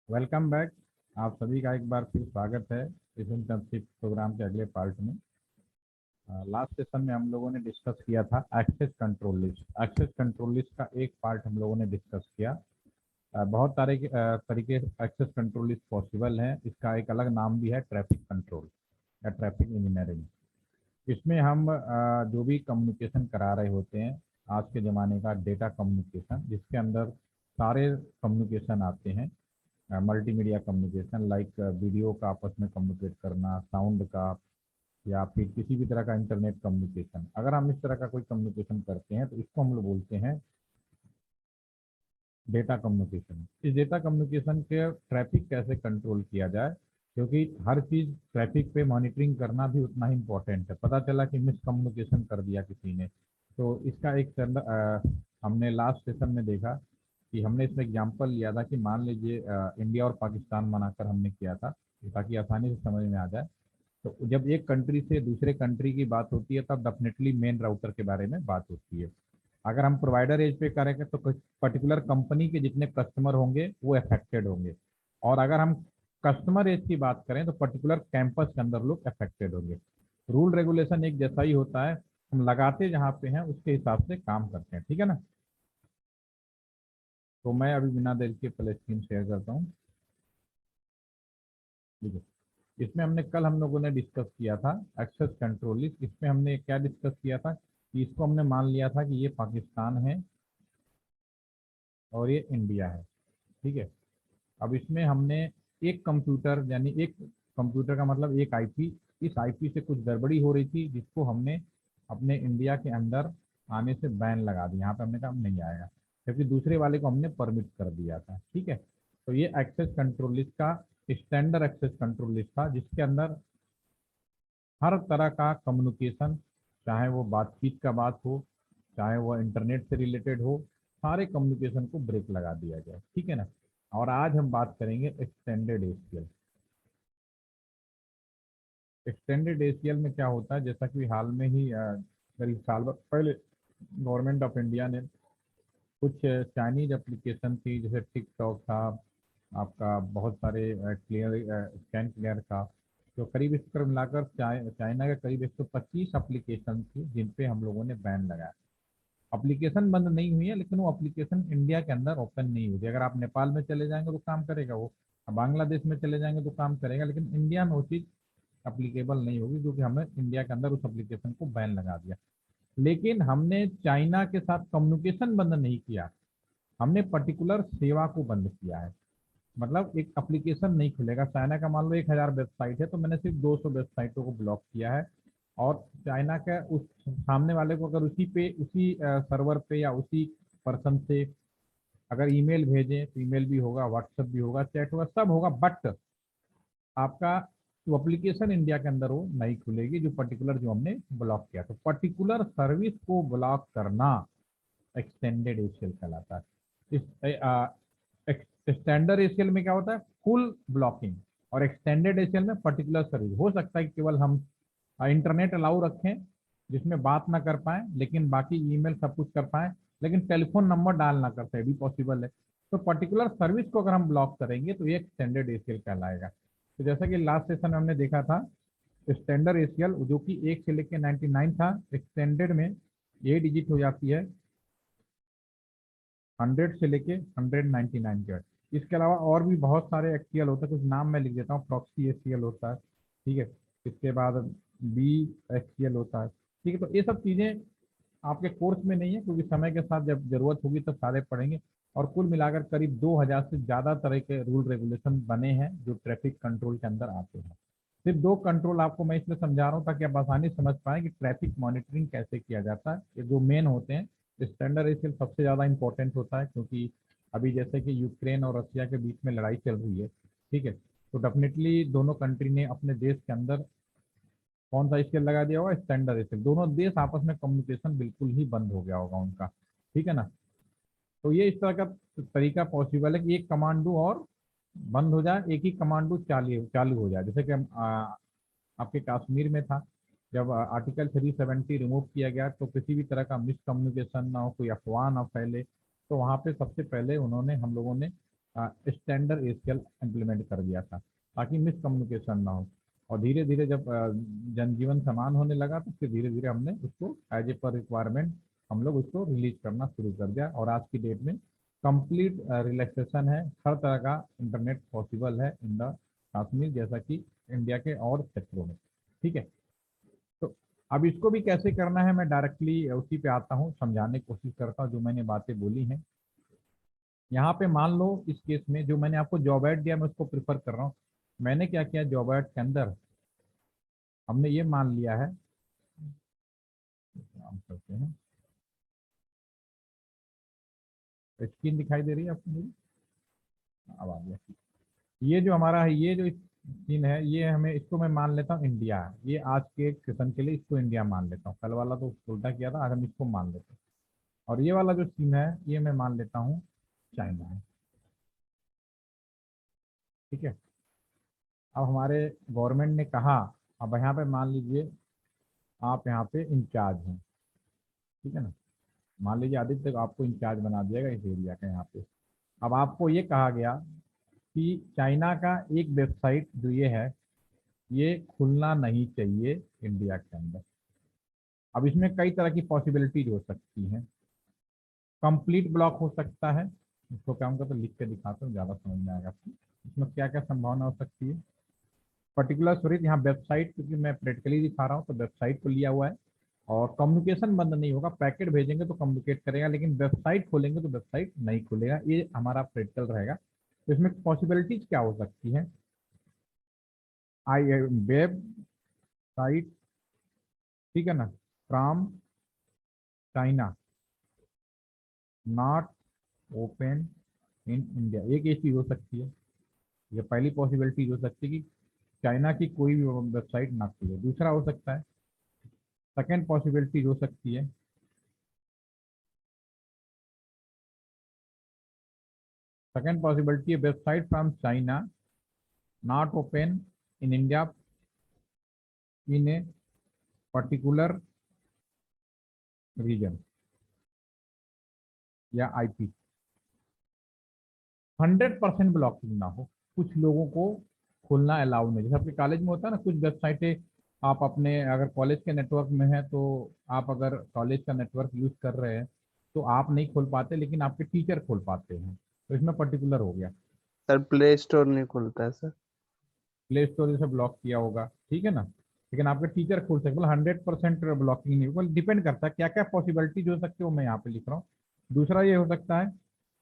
Welcome back. आप सभी का एक बार फिर स्वागत है इस इंटर्नशिप प्रोग्राम के अगले पार्ट में। लास्ट सेशन में हम लोगों ने डिस्कस किया था access control list. Access control list का एक पार्ट हम लोगों ने डिस्कस किया। बहुत सारे तरीके एक्सेस कंट्रोल लिस्ट पॉसिबल हैं। इसका एक अलग नाम भी है ट्रैफिक कंट्रोल या ट्रैफिक इंजीनियरिंग। इसमें हम जो भी कम्युनिकेशन करा रहे होते हैं, आज के ज़माने का डेटा कम्युनिकेशन, जिसके अंदर सारे कम्युनिकेशन आते हैं। मल्टीमीडिया कम्युनिकेशन लाइक वीडियो का आपस में कम्युनिकेट करना, साउंड का, या फिर किसी भी तरह का इंटरनेट कम्युनिकेशन। अगर हम इस तरह का कोई कम्युनिकेशन करते हैं तो इसको हम लोग बोलते हैं डेटा कम्युनिकेशन। इस डेटा कम्युनिकेशन के ट्रैफिक कैसे कंट्रोल किया जाए, क्योंकि हर चीज़ ट्रैफिक पे मॉनिटरिंग करना भी उतना ही इम्पोर्टेंट है। पता चला कि मिस कम्युनिकेशन कर दिया किसी ने, तो इसका एक हमने लास्ट सेशन में देखा कि हमने इसमें एग्जांपल लिया था कि मान लीजिए इंडिया और पाकिस्तान बनाकर हमने किया था, ताकि आसानी से समझ में आ जाए। तो जब एक कंट्री से दूसरे कंट्री की बात होती है तब डेफिनेटली मेन राउटर के बारे में बात होती है। अगर हम प्रोवाइडर एज पे करेंगे तो कुछ पर्टिकुलर कंपनी के जितने कस्टमर होंगे वो अफेक्टेड होंगे। और अगर हम कस्टमर एज की बात करें तो पर्टिकुलर कैंपस के अंदर लोग अफेक्टेड होंगे। रूल रेगुलेशन एक जैसा ही होता है, हम लगाते जहाँ पे हैं उसके हिसाब से काम करते हैं। ठीक है ना। तो मैं अभी बिना देर के पहले स्क्रीन शेयर करता हूँ। ठीक है। इसमें हमने कल हम लोगों ने डिस्कस किया था एक्सेस कंट्रोल लिस्ट। इसमें हमने क्या डिस्कस किया था कि इसको हमने मान लिया था कि ये पाकिस्तान है और ये इंडिया है। ठीक है। अब इसमें हमने एक कंप्यूटर, यानी एक कंप्यूटर का मतलब एक आईपी, इस आईपी से कुछ गड़बड़ी हो रही थी जिसको हमने अपने इंडिया के अंदर आने से बैन लगा दिया। यहाँ पे हमने कहा नहीं आएगा, जबकि दूसरे वाले को हमने परमिट कर दिया था। ठीक है। तो ये एक्सेस कंट्रोल लिस्ट का स्टैंडर्ड एक्सेस कंट्रोल लिस्ट था, जिसके अंदर हर तरह का कम्युनिकेशन, चाहे वो बातचीत का बात हो, चाहे वो इंटरनेट से रिलेटेड हो, सारे कम्युनिकेशन को ब्रेक लगा दिया जाए। ठीक है ना। और आज हम बात करेंगे एक्सटेंडेड एसीएल। एक्सटेंडेड एसीएल में क्या होता है, जैसा कि हाल में ही करीब साल भर पहले गवर्नमेंट ऑफ इंडिया ने कुछ चाइनीज एप्लीकेशन थी, जैसे टिकटॉक था, आपका बहुत सारे क्लियर स्कैन क्लियर का, तो करीब इस पर मिलाकर चाइना के करीब 125 एप्लीकेशन थी जिन पे हम लोगों ने बैन लगाया। एप्लीकेशन बंद नहीं हुई है, लेकिन वो एप्लीकेशन इंडिया के अंदर ओपन नहीं हुई। अगर आप नेपाल में चले जाएंगे तो काम करेगा वो, बांग्लादेश में चले जाएंगे तो काम करेगा, लेकिन इंडिया में वो चीज़ अप्लीकेबल नहीं होगी, क्योंकि हमने इंडिया के अंदर उस एप्लीकेशन को बैन लगा दिया। लेकिन हमने चाइना के साथ कम्युनिकेशन बंद नहीं किया, हमने पर्टिकुलर सेवा को बंद किया है। मतलब एक एप्लीकेशन नहीं खुलेगा। चाइना का मान लो 1000 वेबसाइट है, तो मैंने सिर्फ 200 वेबसाइटों को ब्लॉक किया है। और चाइना का उस सामने वाले को अगर उसी सर्वर पे या उसी पर्सन से अगर ईमेल भेजें तो ईमेल भी होगा, व्हाट्सएप भी होगा, चैट होगा, सब होगा, बट आपका जो एप्लीकेशन इंडिया के अंदर वो नहीं खुलेगी, जो पर्टिकुलर जो हमने ब्लॉक किया। तो पर्टिकुलर सर्विस को ब्लॉक करना एक्सटेंडेड एसीएल कहलाता है। इस स्टैंडर्ड एसीएल में क्या होता है, फुल ब्लॉकिंग। और एक्सटेंडेड एसीएल में पर्टिकुलर सर्विस हो सकता है कि केवल हम इंटरनेट अलाउ रखें जिसमें बात ना कर पाए, लेकिन बाकी ईमेल सब कुछ कर पाए, लेकिन टेलीफोन नंबर डाल ना कर पाए भी पॉसिबल है। तो पर्टिकुलर सर्विस को अगर हम ब्लॉक करेंगे तो ये एक्सटेंडेड एसीएल कहलाएगा। तो जैसा कि लास्ट सेशन में हमने देखा था, स्टैंडर्ड एसीएल जो कि 1 से लेकर 99 था, एक्सटेंडेड में ये डिजिट हो जाती है 100 से लेके 199 के। इसके अलावा और भी बहुत सारे एक्सीएल होते हैं, कुछ नाम मैं लिख देता हूँ। प्रॉक्सी एसीएल होता है, ठीक है। इसके बाद बी एक्सीएल होता है, ठीक है। तो ये सब चीज़ें आपके कोर्स में नहीं है, क्योंकि समय के साथ जब जरूरत होगी तब सारे पढ़ेंगे। और कुल मिलाकर करीब 2000 से ज़्यादा तरह के रूल रेगुलेशन बने हैं जो ट्रैफिक कंट्रोल के अंदर आते हैं। सिर्फ दो कंट्रोल आपको मैं इसलिए समझा रहा हूँ ताकि आप आसानी से समझ पाएं कि ट्रैफिक मॉनिटरिंग कैसे किया जाता है। ये जो मेन होते हैं, स्टैंडर्ड एसीएल सबसे ज़्यादा इंपॉर्टेंट होता है, क्योंकि अभी जैसे कि यूक्रेन और रशिया के बीच में लड़ाई चल रही है, ठीक है। तो डेफिनेटली दोनों कंट्री ने अपने देश के अंदर कौन सा स्केल लगा दिया होगा, स्टैंडर्ड स्केल। दोनों देश आपस में कम्युनिकेशन बिल्कुल ही बंद हो गया होगा उनका। ठीक है ना। तो ये इस तरह का तरीका पॉसिबल है कि एक कमांडो और बंद हो जाए, एक ही कमांडो चालू चालू हो जाए। जैसे कि हम आपके कश्मीर में था, जब आर्टिकल 370 रिमूव किया गया तो किसी भी तरह का मिसकम्युनिकेशन ना हो, कोई अफवाह ना फैले, तो वहाँ पे सबसे पहले उन्होंने हम लोगों ने स्टैंडर्ड एसीएल इम्प्लीमेंट कर दिया था ताकि मिसकम्युनिकेशन ना हो। और धीरे धीरे जब जनजीवन समान होने लगा तो फिर धीरे धीरे हमने उसको एज ए पर रिक्वायरमेंट हम लोग उसको रिलीज करना शुरू कर दिया, और आज की डेट में कंप्लीट रिलैक्सेशन है, हर तरह का इंटरनेट पॉसिबल है इन द कश्मीर जैसा कि इंडिया के और क्षेत्रों में। ठीक है, तो अब इसको भी कैसे करना है मैं डायरेक्टली उसी पे आता हूँ, समझाने की कोशिश करता हूँ जो मैंने बातें बोली हैं। यहाँ पे मान लो इस केस में जो मैंने आपको जॉब ऐड दिया मैं उसको प्रिफर कर रहा हूँ। मैंने क्या किया, जॉब ऐड के अंदर हमने ये मान लिया है, काम करते हैं, स्क्रीन दिखाई दे रही है आपको मेरी? अब आ गया। ये जो हमारा है, ये जो सीन है, ये हमें इसको मैं मान लेता हूँ इंडिया है। ये आज के सेशन के लिए इसको इंडिया मान लेता हूँ, कल वाला तो उल्टा किया था, आज हम इसको मान लेते हैं। और ये वाला जो सीन है ये मैं मान लेता हूँ चाइना है। ठीक है, अब हमारे गवर्नमेंट ने कहा, अब यहाँ पे मान लीजिए आप यहाँ पे इंचार्ज हैं, ठीक है ना, मान लीजिए आदित्य को आपको इंचार्ज बना दिया गया इस एरिया का यहाँ पे। अब आपको ये कहा गया कि चाइना का एक वेबसाइट जो ये है ये खुलना नहीं चाहिए इंडिया के अंदर। अब इसमें कई तरह की पॉसिबिलिटीज हो सकती हैं। कंप्लीट ब्लॉक हो सकता है, इसको क्या होगा तो लिख के दिखाता हूँ, ज़्यादा समझ में आएगा आपको। इसमें क्या क्या संभावना हो सकती है। पर्टिकुलर सॉरी यहाँ वेबसाइट, क्योंकि मैं प्रैक्टिकली दिखा रहा हूँ तो वेबसाइट को लिया हुआ है। और कम्युनिकेशन बंद नहीं होगा, पैकेट भेजेंगे तो कम्युनिकेट करेगा, लेकिन वेबसाइट खोलेंगे तो वेबसाइट नहीं खुलेगा, ये हमारा प्रैक्टिकल रहेगा। तो इसमें पॉसिबिलिटीज क्या हो सकती है, आई वेब साइट, ठीक है ना, from China not open in India, एक ये चीज हो सकती है। ये पहली पॉसिबिलिटी हो सकती है कि चाइना की कोई भी वेबसाइट ना खुले। दूसरा हो सकता है, सेकेंड पॉसिबिलिटी हो सकती है, सेकेंड पॉसिबिलिटी है website from China not open in India in a particular region या आईपी। 100% ब्लॉकिंग ना हो, कुछ लोगों को खोलना अलाउ नहीं, जैसे आपके कॉलेज में होता है ना, कुछ वेबसाइटें आप अपने अगर कॉलेज के नेटवर्क में है तो आप अगर कॉलेज का नेटवर्क यूज कर रहे हैं तो आप नहीं खोल पाते, लेकिन आपके टीचर खोल पाते हैं, तो इसमें पर्टिकुलर हो गया। सर प्ले स्टोर नहीं खुलता है सर। प्ले स्टोर जैसे ब्लॉक किया होगा, ठीक है ना, लेकिन आपके टीचर खोल सकते, मतलब 100% ब्लॉकिंग नहीं होगा, डिपेंड करता है क्या क्या पॉसिबिलिटी हो सकती है वो मैं यहाँ पे लिख रहा हूँ। दूसरा ये हो सकता है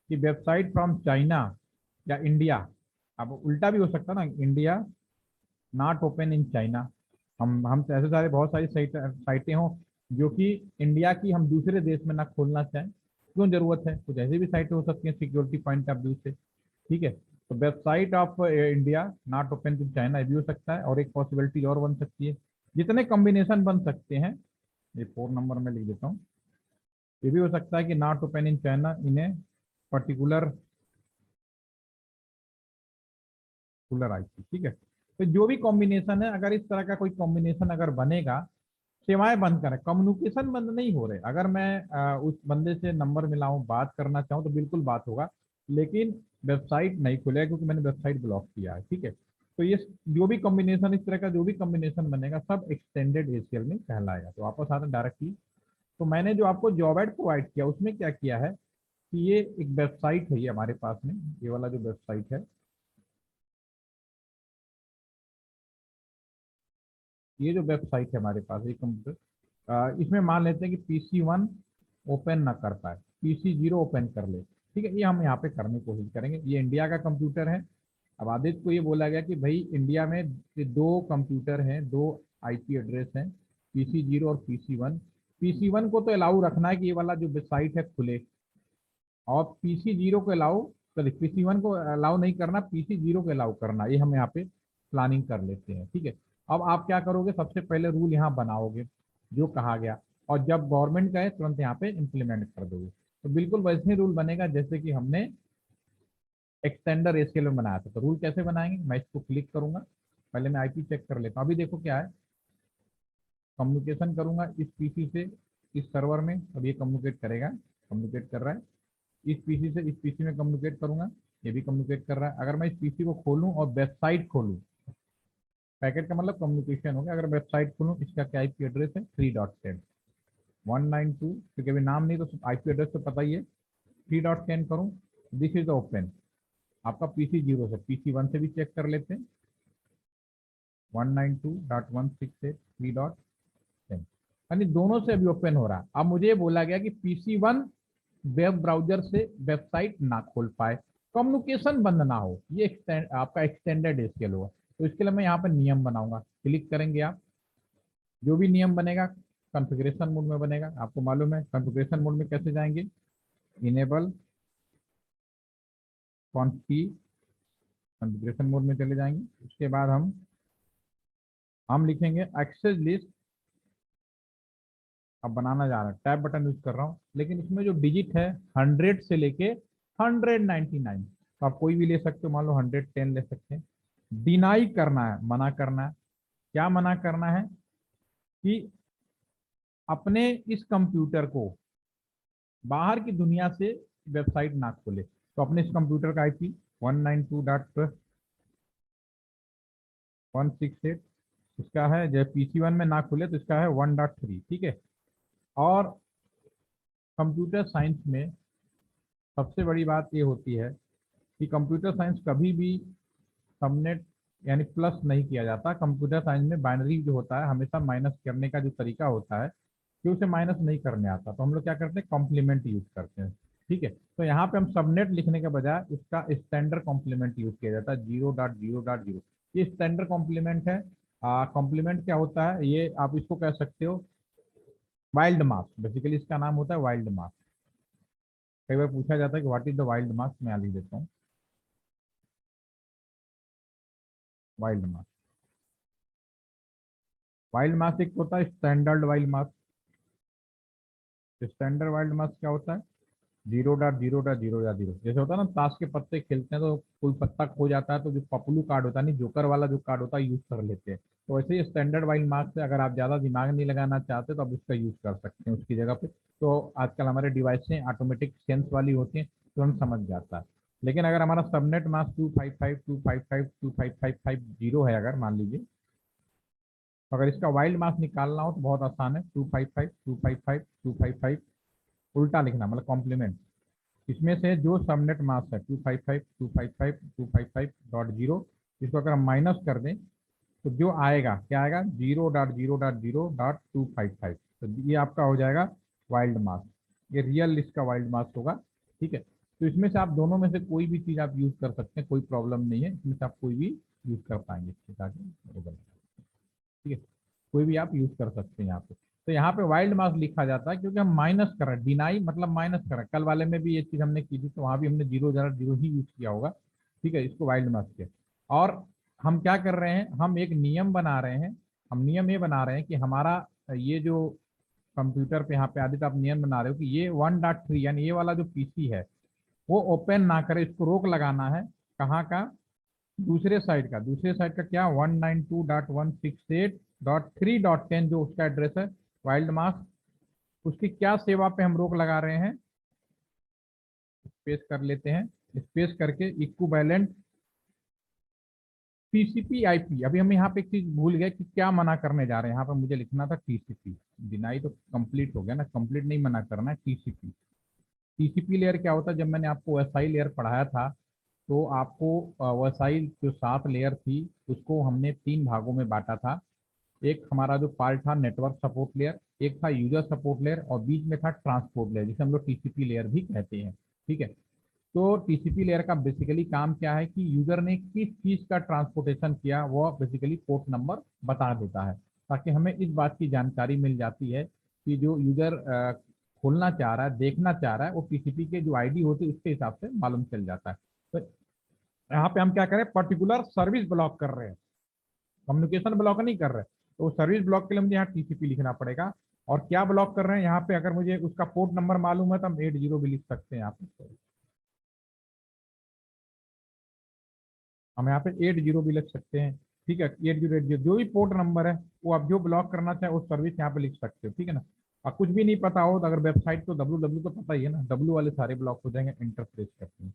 कि वेबसाइट फ्रॉम चाइना या इंडिया, अब उल्टा भी हो सकता है ना, India not open in China. हम ऐसे सारे बहुत सारी साइटें हों जो कि इंडिया की हम दूसरे देश में ना खोलना चाहें, क्यों जरूरत है, कुछ ऐसी भी साइटें हो सकती हैं सिक्योरिटी पॉइंट ऑफ व्यू से। ठीक है, तो website of India not open to China ये भी हो सकता है, और एक पॉसिबिलिटी और बन सकती है, जितने कॉम्बिनेशन बन सकते हैं ये 4 नंबर में लिख देता हूँ। ये भी हो सकता है कि not open in China in a particular cooler आई थी। ठीक है, तो जो भी कॉम्बिनेशन है, अगर इस तरह का कोई कॉम्बिनेशन अगर बनेगा, सेवाएं बंद करें, कम्युनिकेशन बंद नहीं हो रहे, अगर मैं उस बंदे से नंबर मिलाऊं बात करना चाहूँ तो बिल्कुल बात होगा, लेकिन वेबसाइट नहीं खुलेगा क्योंकि मैंने वेबसाइट ब्लॉक किया है। ठीक है, तो ये जो भी कॉम्बिनेशन, इस तरह का जो भी कॉम्बिनेशन बनेगा सब एक्सटेंडेड एसीएल में कहलाएगा। तो वापस आता डायरेक्टली, तो मैंने जो आपको जॉब एड प्रोवाइड किया उसमें क्या किया है कि ये एक वेबसाइट है, ये हमारे पास में ये वाला जो वेबसाइट है, ये जो वेबसाइट है हमारे पास, ये कंप्यूटर, इसमें मान लेते हैं कि PC1 ओपन ना कर पाए, PC0 ओपन कर ले। ठीक है, ये हम यहाँ पे करने की कोशिश करेंगे। ये इंडिया का कंप्यूटर है। अब आदित्य को ये बोला गया कि भाई इंडिया में ये दो कंप्यूटर हैं, दो आईपी एड्रेस हैं, PC0 और PC1। PC1 को तो अलाउ रखना है कि ये वाला जो वेबसाइट है खुले, और PC0 को अलाउ, सॉरी PC1 को अलाउ नहीं करना, PC0 को अलाउ करना, ये हम यहाँ पे प्लानिंग कर लेते हैं। ठीक है, अब आप क्या करोगे, सबसे पहले रूल यहाँ बनाओगे जो कहा गया, और जब गवर्नमेंट कहे तुरंत यहाँ पे इम्प्लीमेंट कर दोगे। तो बिल्कुल वैसे ही रूल बनेगा जैसे कि हमने एक्सटेंडर एसीएल में बनाया था। तो रूल कैसे बनाएंगे, मैं इसको क्लिक करूंगा, पहले मैं आईपी चेक कर लेता हूँ। अभी देखो क्या है, कम्युनिकेशन करूंगा इस पीसी से इस सर्वर में, अब ये कम्युनिकेट करेगा, कम्युनिकेट कर रहा है, इस पीसी से इस पीसी में कम्युनिकेट करूंगा, ये भी कम्युनिकेट कर रहा है। अगर मैं इस पीसी को खोलूं और वेबसाइट खोलूं, पैकेट का मतलब कम्युनिकेशन हो गया। अगर वेबसाइट खोलूं, इसका क्या आईपी एड्रेस है 3.10 192, क्योंकि अभी नाम नहीं तो आईपी एड्रेस तो पता ही है। 3.10 करूं, दिस इज ओपन। आपका पीसी 0 से, पीसी 1 से भी चेक कर लेते हैं। 192.168.3.10 यानी दोनों से अभी ओपन हो रहा है। अब मुझे बोला गया कि पीसी 1 वेब ब्राउजर से वेबसाइट ना खोल पाए, कम्युनिकेशन बंद ना हो, ये आपका एक्सटेंडेड एसक्यूएल होगा। तो इसके लिए मैं यहाँ पर नियम बनाऊंगा। क्लिक करेंगे आप, जो भी नियम बनेगा कॉन्फ़िगरेशन मोड में बनेगा। आपको मालूम है कॉन्फ़िगरेशन मोड में कैसे जाएंगे, इनेबल कॉन्फी, कॉन्फ़िगरेशन मोड में चले जाएंगे। उसके बाद हम लिखेंगे एक्सेस लिस्ट। अब बनाना जा रहा है, टैब बटन यूज कर रहा हूँ, लेकिन इसमें जो डिजिट है 100 से लेके 199, तो आप कोई भी ले सकते हो। मान लो 110 ले सकते हैं। डिनाई करना है, मना करना है। क्या मना करना है कि अपने इस कंप्यूटर को बाहर की दुनिया से वेबसाइट ना खोले। तो अपने इस कंप्यूटर का आईपी 192.168 इसका है। जब पीसी 1 में ना खुले तो इसका है 1.3, ठीक है। और कंप्यूटर साइंस में सबसे बड़ी बात ये होती है कि कंप्यूटर साइंस कभी भी सबनेट यानी प्लस नहीं किया जाता। कंप्यूटर साइंस में बाइनरी जो होता है हमेशा माइनस करने का जो तरीका होता है कि उसे माइनस नहीं करने आता, तो हम लोग क्या करते हैं, कॉम्प्लीमेंट यूज करते हैं, ठीक है। तो यहाँ पे हम सबनेट लिखने के बजाय उसका स्टैंडर्ड कॉम्प्लीमेंट यूज किया जाता है, 0.0.0। ये स्टैंडर्ड कॉम्प्लीमेंट है। कॉम्प्लीमेंट क्या होता है, ये आप इसको कह सकते हो वाइल्ड मार्क्स, बेसिकली इसका नाम होता है वाइल्ड मार्क्स। कई बार पूछा जाता है कि what is the wild marks, मैं लिख देता हूँ वाइल्ड मार्क्स। वाइल्ड मार्क्स एक होता है standard wild marks. Standard wild marks क्या होता है, 0.0.0.0। जैसे होता है ना, ताश के पत्ते खेलते हैं तो कोई पत्ता खो जाता है तो जो पपलू कार्ड होता है, नहीं जोकर वाला जो कार्ड होता है, यूज कर लेते हैं। तो वैसे ही स्टैंडर्ड वाइल्ड मार्क्स है। अगर आप ज़्यादा दिमाग नहीं लगाना चाहते तो आप उसका यूज कर सकते हैं उसकी जगह पे। तो आजकल हमारे डिवाइसें ऑटोमेटिक सेंस वाली होती हैं, तुरंत समझ जाता है। लेकिन अगर हमारा सबनेट मार्क्स 255, 255, 255, 255, 0 है, अगर मान लीजिए, तो अगर इसका वाइल्ड मार्क्स निकालना हो तो बहुत आसान है। 255, 255, 255, उल्टा लिखना मतलब कॉम्प्लीमेंट। इसमें से जो सबनेट मास्क है 255, 255, 255.0, इसको अगर हम माइनस कर दें तो जो आएगा क्या आएगा, 0.0.0.255। तो ये आपका हो जाएगा वाइल्ड मास्क। ये रियल लिस्ट का वाइल्ड मास्क होगा, ठीक है। तो इसमें से आप दोनों में से कोई भी चीज़ आप यूज़ कर सकते हैं, कोई प्रॉब्लम नहीं है। इसमें से आप कोई भी यूज़ कर पाएंगे इसके साथ, ठीक है। कोई भी आप यूज़ कर सकते हैं यहाँ पे। तो यहाँ पे वाइल्ड मार्क्स लिखा जाता है क्योंकि हम माइनस कर रहे हैं, डिनाई मतलब माइनस कर रहे हैं। कल वाले में भी ये चीज़ हमने की थी, तो वहाँ भी हमने 0.0 ही यूज किया होगा, ठीक है। इसको वाइल्ड मार्क्स के। और हम क्या कर रहे हैं, हम एक नियम बना रहे हैं। हम नियम ये बना रहे हैं कि हमारा ये जो कंप्यूटर पे यहाँ पे आदित्य आप नियम बना रहे हो कि ये 1.3 यानी ये वाला जो पीसी है वो ओपन ना करे, इसको रोक लगाना है। कहाँ का, दूसरे साइड का। दूसरे साइड का क्या, 192.168.3.10 जो उसका एड्रेस है वाइल्ड मार्क्स, उसकी क्या सेवा पे हम रोक लगा रहे हैं। स्पेस कर लेते हैं, स्पेस करके इक्विवेलेंट टीसीपी आईपी। अभी हम यहाँ पे एक चीज भूल गए कि क्या मना करने जा रहे हैं। यहाँ पे मुझे लिखना था टीसीपी, डिनाई तो कंप्लीट हो गया ना, कंप्लीट नहीं मना करना है, टीसीपी। टीसीपी लेयर क्या होता है, जब मैंने आपको एसआई लेयर पढ़ाया था तो आपको वसाई जो 7 लेयर थी उसको हमने 3 भागों में बांटा था। एक हमारा जो पार्ट था नेटवर्क सपोर्ट लेयर, एक था यूजर सपोर्ट लेयर, और बीच में था ट्रांसपोर्ट लेयर, जिसे हम लोग टीसीपी लेयर भी कहते हैं, ठीक है। तो टीसीपी लेयर का बेसिकली काम क्या है कि यूजर ने किस चीज का ट्रांसपोर्टेशन किया वो बेसिकली पोर्ट नंबर बता देता है, ताकि हमें इस बात की जानकारी मिल जाती है कि जो यूजर खोलना चाह रहा है, देखना चाह रहा है, वो टीसीपी के जो आईडी होती है उसके हिसाब से मालूम चल जाता है। तो यहाँ पे हम क्या करें, पर्टिकुलर सर्विस ब्लॉक कर रहे हैं, कम्युनिकेशन ब्लॉक नहीं कर रहे। तो सर्विस ब्लॉक के लिए मुझे यहाँ टीसीपी लिखना पड़ेगा। और क्या ब्लॉक कर रहे हैं यहाँ पे, अगर मुझे उसका पोर्ट नंबर मालूम है तो हम 80 भी लिख सकते हैं यहाँ पे। हम यहाँ पे 80 भी लिख सकते हैं, ठीक है। 8080 जो भी पोर्ट नंबर है वो आप जो ब्लॉक करना चाहे उस सर्विस यहाँ पे लिख सकते हो, ठीक है ना। और कुछ भी नहीं पता हो तो अगर वेबसाइट तो डब्ल्यू तो पता ही है ना, डब्ल्यू वाले सारे ब्लॉक हो जाएंगे, इंटरप्रेस करते हैं।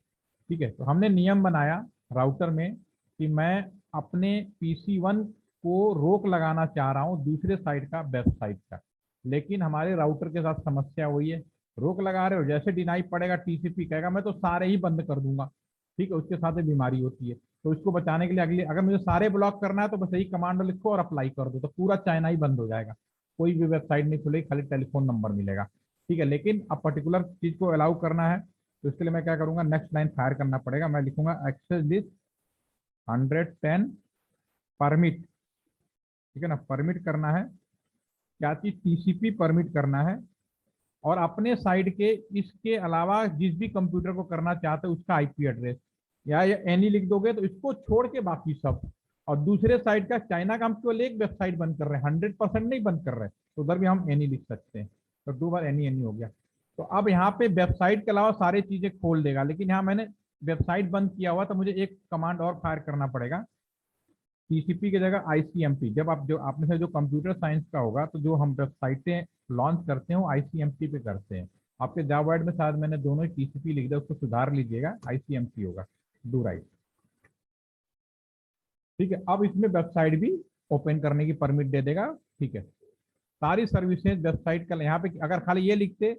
ठीक है, तो हमने नियम बनाया राउटर में कि मैं अपने PC1 को रोक लगाना चाह रहा हूँ दूसरे साइड का वेबसाइट का, लेकिन हमारे राउटर के साथ समस्या वही है, रोक लगा रहे हो, जैसे डिनाई पड़ेगा TCP कहेगा मैं तो सारे ही बंद कर दूंगा। ठीक है, उसके साथ एक बीमारी होती है। तो इसको बचाने के लिए अगले, अगर मुझे सारे ब्लॉक करना है तो बस यही कमांड लिखो और अप्लाई कर दो, तो पूरा चाइना ही बंद हो जाएगा, कोई भी वेबसाइट नहीं खुलेगी, खाली टेलीफोन नंबर मिलेगा। ठीक है, लेकिन अब पर्टिकुलर चीज को अलाउ करना है, तो इसके लिए मैं क्या करूंगा, नेक्स्ट लाइन फायर करना पड़ेगा, मैं लिखूंगा एक्सेस लिस्ट 110 परमिट। ठीक है ना, परमिट करना है, क्या चीज, TCP परमिट करना है, और अपने साइड के इसके अलावा जिस भी कंप्यूटर को करना चाहते हो उसका IP एड्रेस, या ये एनी लिख दोगे तो इसको छोड़ के बाकी सब। और दूसरे साइड का, चाइना का हम केवल एक वेबसाइट बंद कर रहे हैं, 100% नहीं बंद कर रहे, तो उधर भी हम एनी लिख सकते हैं, तो 2 बार एनी एनी हो गया। तो अब यहाँ पे वेबसाइट के अलावा सारी चीजें खोल देगा, लेकिन यहाँ मैंने वेबसाइट बंद किया हुआ, तो मुझे एक कमांड और फायर करना पड़ेगा, TCP की जगह ICMP। जब आप, जो आपने से जो कंप्यूटर साइंस का होगा, तो जो हम वेबसाइटें लॉन्च करते हैं वो ICMP पे करते हैं। आपके जावा वर्ड में शायद मैंने दोनों ही TCP लिख दिया, उसको सुधार लीजिएगा, ICMP होगा, डू राइट। ठीक है, अब इसमें वेबसाइट भी ओपन करने की परमिट दे देगा। ठीक है, सारी सर्विसेज वेबसाइट का, यहाँ पे अगर खाली ये लिखते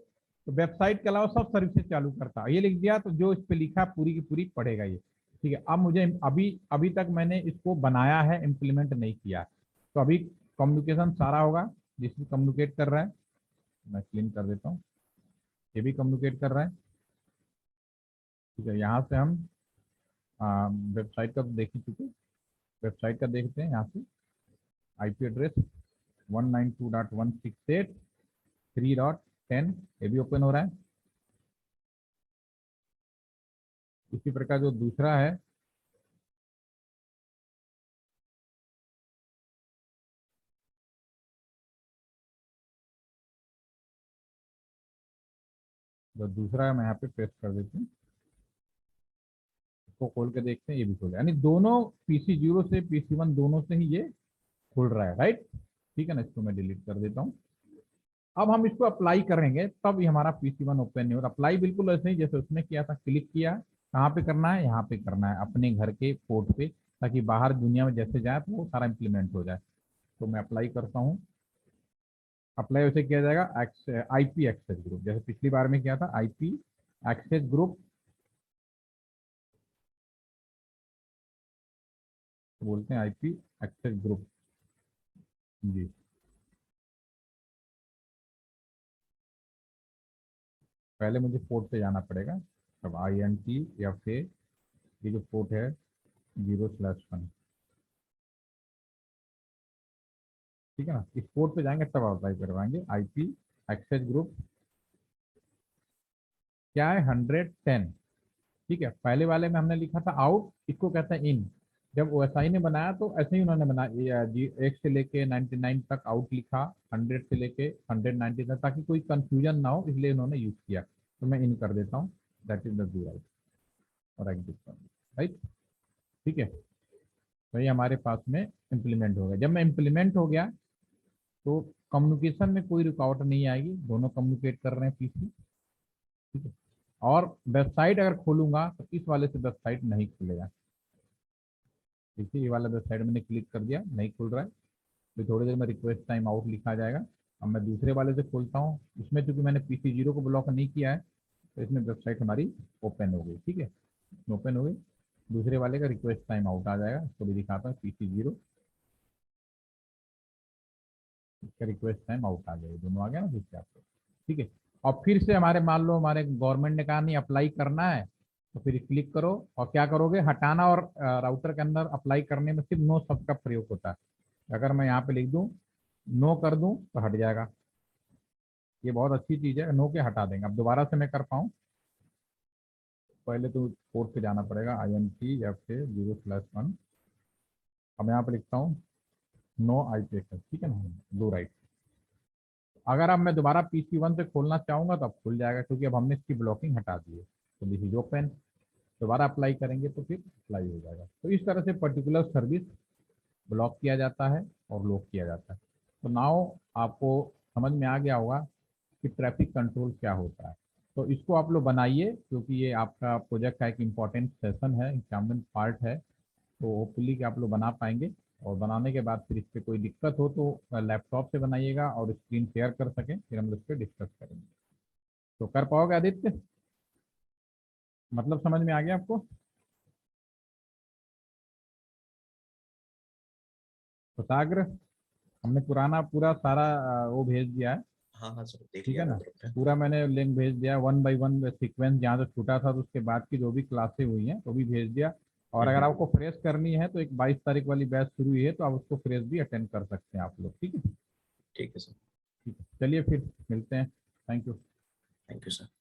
तो वेबसाइट के अलावा सब सर्विसेज चालू करता, ये लिख दिया तो जो इस पे लिखा पूरी की पूरी पढ़ेगा ये। ठीक है, अब मुझे अभी अभी तक मैंने इसको बनाया है, इम्प्लीमेंट नहीं किया, तो अभी कम्युनिकेशन सारा होगा, जिसमें कम्युनिकेट कर रहा है, मैं क्लीन कर देता हूँ, ये भी कम्युनिकेट कर रहा है। ठीक है, यहाँ से हम वेबसाइट का तो देख ही चुके, वेबसाइट का देखते हैं यहाँ से, IP एड्रेस 192.168.3.10, ये भी ओपन हो रहा है। इसी प्रकार जो दूसरा है, जो दूसरा है मैं यहाँ पे पेस्ट कर देती हूँ, इसको खोल के देखते हैं, ये भी खोल, यानी दोनों PC0 से PC1 दोनों से ही ये खुल रहा है, राइट। ठीक है ना, इसको मैं डिलीट कर देता हूँ। अब हम इसको अप्लाई करेंगे, तब ये हमारा PC1 ओपन नहीं होगा। अप्लाई बिल्कुल ऐसे ही जैसे उसने किया था, क्लिक किया, कहाँ पे करना है, यहाँ पे करना है, अपने घर के पोर्ट पे, ताकि बाहर दुनिया में जैसे जाए तो वो सारा इंप्लीमेंट हो जाए। तो मैं अप्लाई करता हूँ, अप्लाई उसे किया जाएगा IP एक्सेस ग्रुप, जैसे पिछली बार में किया था, IP एक्सेस ग्रुप, बोलते हैं IP एक्सेस ग्रुप जी। पहले मुझे पोर्ट पे जाना पड़ेगा, तब INT या फिर ये जो पोर्ट है 0/1, ठीक है ना, इस पोर्ट पे जाएंगे तब अप्लाई करवाएंगे। IP एक्सेस ग्रुप क्या है, 110। ठीक है, पहले वाले में हमने लिखा था आउट, इसको कहते हैं इन। जब OSI ने बनाया तो ऐसे ही उन्होंने बनाया, 1 से लेके 99 तक आउट लिखा, 100 से लेके 190 तक, ताकि कोई कंफ्यूजन ना हो, इसलिए उन्होंने यूज किया। तो मैं इन कर देता हूँ, दैट इज द राइट, और एग्जिट कर, राइट। ठीक है, तो ये हमारे पास में इम्प्लीमेंट हो गया। जब मैं इम्प्लीमेंट हो गया तो कम्युनिकेशन में कोई रुकावट नहीं आएगी, दोनों कम्युनिकेट कर रहे हैं PC। ठीक है, और वेबसाइट अगर खोलूंगा तो इस वाले से वेबसाइट नहीं खुलेगा। देखिए, ये वाला वेबसाइट मैंने क्लिक कर दिया, नहीं खुल रहा है, तो थोड़ी देर में रिक्वेस्ट टाइम आउट लिखा जाएगा। अब मैं दूसरे वाले से खोलता हूँ, इसमें चूंकि मैंने PC0 को ब्लॉक नहीं किया है, तो इसमें वेबसाइट हमारी ओपन हो गई। ठीक है, ओपन हो गई, दूसरे वाले का रिक्वेस्ट टाइम आउट आ जाएगा, इसको भी दिखाता हूँ, PC0 इसका रिक्वेस्ट टाइम आउट आ गया, दोनों आ गया ना दूसरे आपको। ठीक है, और फिर से हमारे, मान लो हमारे गवर्नमेंट ने कहा नहीं अप्लाई करना है, तो फिर क्लिक करो, और क्या करोगे, हटाना, और राउटर के अंदर अप्लाई करने में सिर्फ नो शब्द का प्रयोग होता है। अगर मैं यहाँ पे लिख दूँ, नो कर दूँ, तो हट जाएगा। ये बहुत अच्छी चीज़ है, नो के हटा देंगे। अब दोबारा से मैं कर पाऊँ, पहले तो कोड पे जाना पड़ेगा, INT या फिर 0/1। अब यहाँ पे लिखता हूँ नो IP एक्सेस, ठीक है ना, ब्लू राइट। अगर अब मैं दोबारा PC1 से खोलना चाहूँगा तो अब खुल जाएगा, क्योंकि अब हमने इसकी ब्लॉकिंग हटा दी है। तो दिस इज ओपन, दोबारा अप्लाई करेंगे तो फिर अप्लाई हो जाएगा। तो इस तरह से पर्टिकुलर सर्विस ब्लॉक किया जाता है और लॉक किया जाता है। तो नाउ आपको समझ में आ गया होगा कि ट्रैफिक कंट्रोल क्या होता है। तो इसको आप लोग बनाइए, क्योंकि ये आपका प्रोजेक्ट का एक इम्पॉर्टेंट सेशन है, एग्जामिन पार्ट है। तो होपफुली कि आप लोग बना पाएंगे, और बनाने के बाद फिर इस पर कोई दिक्कत हो तो लैपटॉप से बनाइएगा और स्क्रीन शेयर कर सकें, फिर हम लोग इस पर डिस्कस करेंगे। तो कर पाओगे आदित्य? मतलब समझ में आ गया आपको? तो सागर, हमने पुराना पूरा सारा वो भेज दिया है। हाँ हाँ सर, देख ठीक लिया है मैं ना? ग्रुप पे। पूरा मैंने लिंक भेज दिया, 1 by 1 सीक्वेंस जहाँ से छूटा था, तो उसके बाद की जो भी क्लासें हुई हैं वो भी भेज दिया। और अगर आपको फ्रेश करनी है तो एक 22 तारीख वाली बैच शुरू हुई है, तो आप उसको फ्रेश भी अटेंड कर सकते हैं आप लोग। ठीक है? ठीक है सर। ठीक है, चलिए फिर मिलते हैं। Thank you. Thank you sir.